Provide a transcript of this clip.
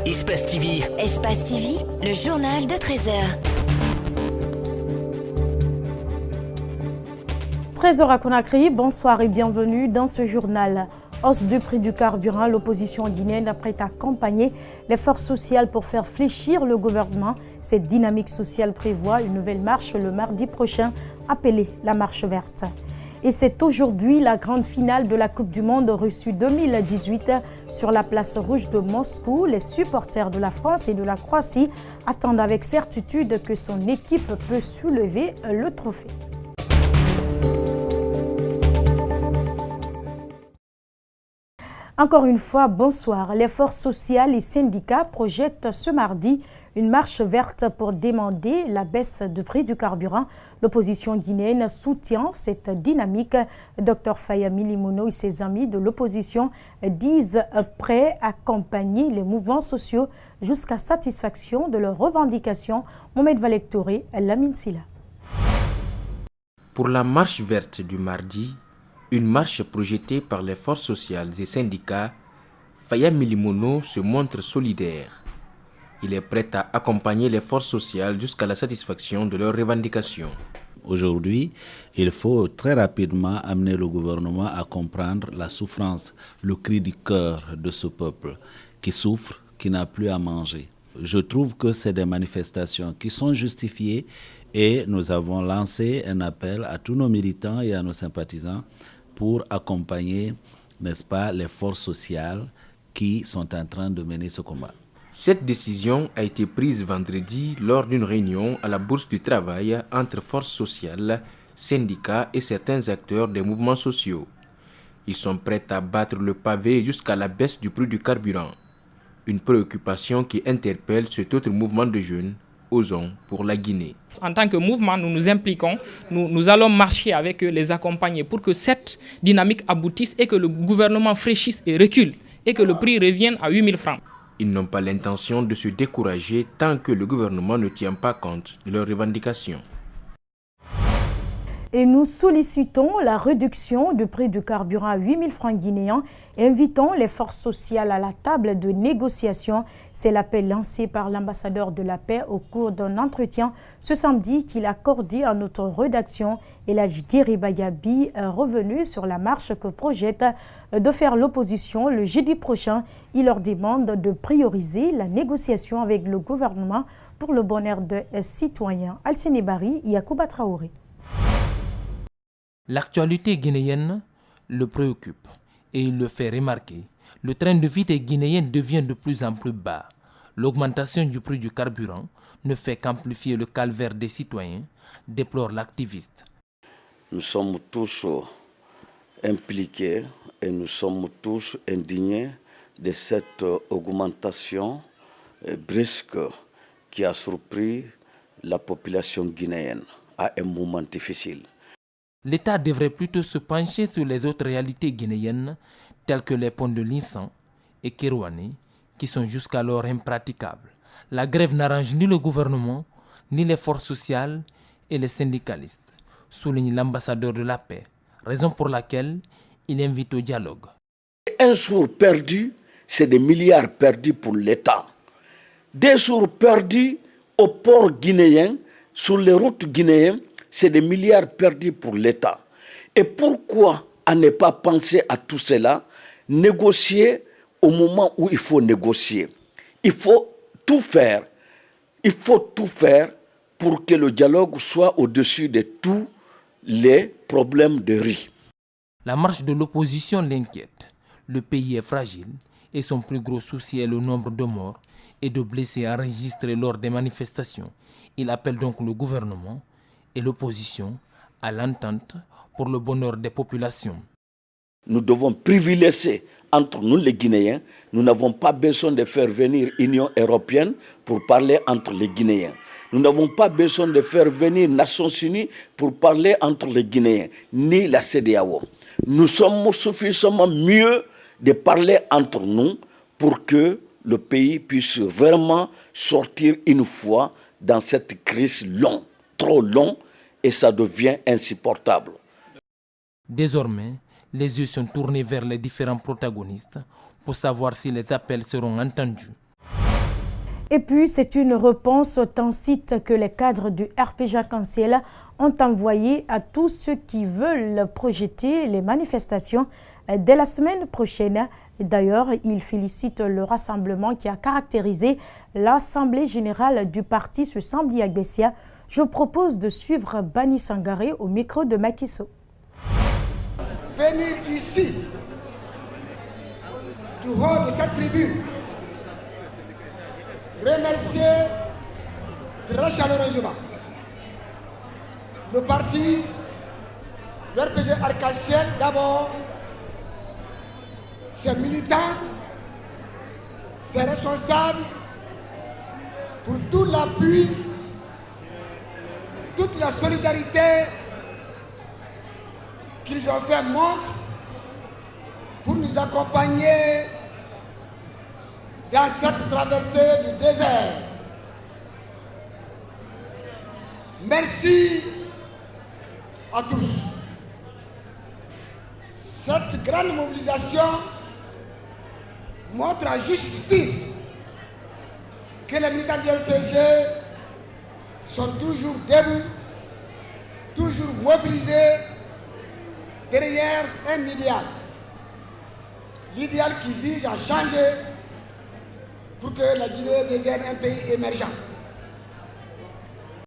Espace TV. Espace TV, le journal de 13h. 13h à Conakry, bonsoir et bienvenue dans ce journal. Hausse du prix du carburant, l'opposition guinéenne apprête à accompagner les forces sociales pour faire fléchir le gouvernement. Cette dynamique sociale prévoit une nouvelle marche le mardi prochain, appelée la Marche verte. Et c'est aujourd'hui la grande finale de la Coupe du Monde Russie 2018 sur la place rouge de Moscou. Les supporters de la France et de la Croatie attendent avec certitude que son équipe peut soulever le trophée. Encore une fois, bonsoir. Les forces sociales et syndicats projettent ce mardi une marche verte pour demander la baisse du prix du carburant. L'opposition guinéenne soutient cette dynamique. Dr Faya Milimono et ses amis de l'opposition disent prêts à accompagner les mouvements sociaux jusqu'à satisfaction de leurs revendications. Mohamed Valek-Touré, Lamine Silla. Pour la marche verte du mardi, une marche projetée par les forces sociales et syndicats, Faya Milimono se montre solidaire. Il est prêt à accompagner les forces sociales jusqu'à la satisfaction de leurs revendications. Aujourd'hui, il faut très rapidement amener le gouvernement à comprendre la souffrance, le cri du cœur de ce peuple qui souffre, qui n'a plus à manger. Je trouve que c'est des manifestations qui sont justifiées et nous avons lancé un appel à tous nos militants et à nos sympathisants pour accompagner, n'est-ce pas, les forces sociales qui sont en train de mener ce combat. Cette décision a été prise vendredi lors d'une réunion à la Bourse du Travail entre forces sociales, syndicats et certains acteurs des mouvements sociaux. Ils sont prêts à battre le pavé jusqu'à la baisse du prix du carburant. Une préoccupation qui interpelle cet autre mouvement de jeunes, Osons pour la Guinée. En tant que mouvement, nous nous impliquons, nous allons marcher avec eux, les accompagner pour que cette dynamique aboutisse et que le gouvernement fraîchisse et recule et que le prix revienne à 8 000 francs. Ils n'ont pas l'intention de se décourager tant que le gouvernement ne tient pas compte de leurs revendications. Et nous sollicitons la réduction du prix du carburant à 8 000 francs guinéens et invitons les forces sociales à la table de négociation. C'est l'appel lancé par l'ambassadeur de la paix au cours d'un entretien ce samedi qu'il a accordé à notre rédaction. Elhadji Guéry Bayabi est revenu sur la marche que projette de faire l'opposition le jeudi prochain. Il leur demande de prioriser la négociation avec le gouvernement pour le bonheur des citoyens. Alseni Bari, Yacouba Traoré. L'actualité guinéenne le préoccupe et il le fait remarquer. Le train de vie des Guinéens devient de plus en plus bas. L'augmentation du prix du carburant ne fait qu'amplifier le calvaire des citoyens, déplore l'activiste. Nous sommes tous impliqués et nous sommes tous indignés de cette augmentation brusque qui a surpris la population guinéenne à un moment difficile. L'État devrait plutôt se pencher sur les autres réalités guinéennes, telles que les ponts de Linsan et Kérouané, qui sont jusqu'alors impraticables. La grève n'arrange ni le gouvernement, ni les forces sociales et les syndicalistes, souligne l'ambassadeur de la paix, raison pour laquelle il invite au dialogue. Un jour perdu, c'est des milliards perdus pour l'État. Des jours perdus au port guinéen, sur les routes guinéennes, c'est des milliards perdus pour l'État. Et pourquoi à ne pas penser à tout cela, négocier au moment où il faut négocier? Il faut tout faire. Il faut tout faire pour que le dialogue soit au-dessus de tous les problèmes de riz. La marche de l'opposition l'inquiète. Le pays est fragile et son plus gros souci est le nombre de morts et de blessés enregistrés lors des manifestations. Il appelle donc le gouvernement et l'opposition à l'entente pour le bonheur des populations. Nous devons privilégier entre nous les Guinéens. Nous n'avons pas besoin de faire venir l'Union européenne pour parler entre les Guinéens. Nous n'avons pas besoin de faire venir les Nations unies pour parler entre les Guinéens, ni la CEDEAO. Nous sommes suffisamment mieux de parler entre nous pour que le pays puisse vraiment sortir une fois dans cette crise longue, trop longue, et ça devient insupportable. Désormais, les yeux sont tournés vers les différents protagonistes pour savoir si les appels seront entendus. Et puis, c'est une réponse authentique que les cadres du RPG Arc-en-Ciel ont envoyé à tous ceux qui veulent projeter les manifestations dès la semaine prochaine. D'ailleurs, ils félicitent le rassemblement qui a caractérisé l'Assemblée générale du parti ce samedi à Gbessia. Je propose de suivre Bani Sangaré au micro de Makiso. Venir ici, du haut de cette tribune, remercier très chaleureusement le parti, le RPG Arc-en-Ciel d'abord, ses militants, ses responsables, pour tout l'appui, toute la solidarité qu'ils ont fait montre pour nous accompagner dans cette traversée du désert. Merci à tous. Cette grande mobilisation montre à juste titre que les militants du RPG sont toujours debout, toujours mobilisés derrière un idéal. L'idéal qui vise à changer pour que la Guinée devienne un pays émergent.